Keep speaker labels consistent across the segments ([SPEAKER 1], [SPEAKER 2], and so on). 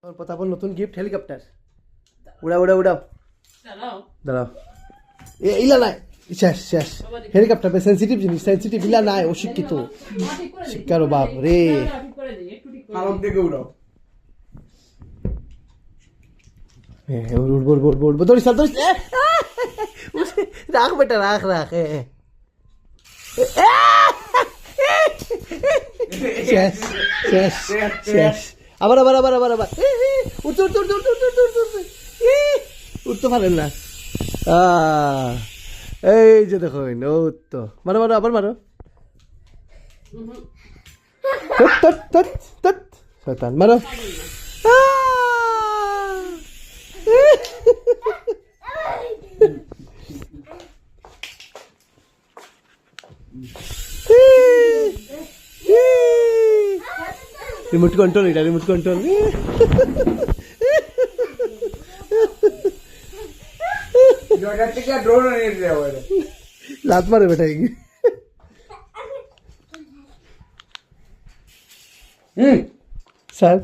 [SPEAKER 1] और प्रतापर नतून gift helicopter उड़ाओ उड़ाओ उड़ाओ दाঁড়াও এ ইলা নাই শেষ শেষ হেলিকপ্টার পে সেনসিটিভ জিনিস সেনসিটিভ ইলা নাই অশিক্ষিত শিক্ষার বাপ রে আরাম থেকে উড়াও এ উড় উড় উড় উড় দড়ি সাল দড়ি রাখ বেটা রাখ রাখ শেষ শেষ শেষ আবার আবার আবার আবার আবার উঠতে উঠতে উঠতে উঠতে উঠতে উঠতে উঠতে উঠতে পারেন না এই যে দেখুন ও তো মারো মারো আবার মারো শয়তান মারো রিমোট কন্ট্রোল এটা রিমোট কন্ট্রোল लात मारे बैठाएगी सर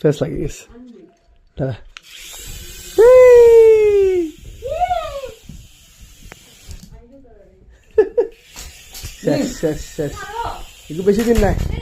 [SPEAKER 1] फेस लगी इस शेष शेष शेष बेसि दिन ना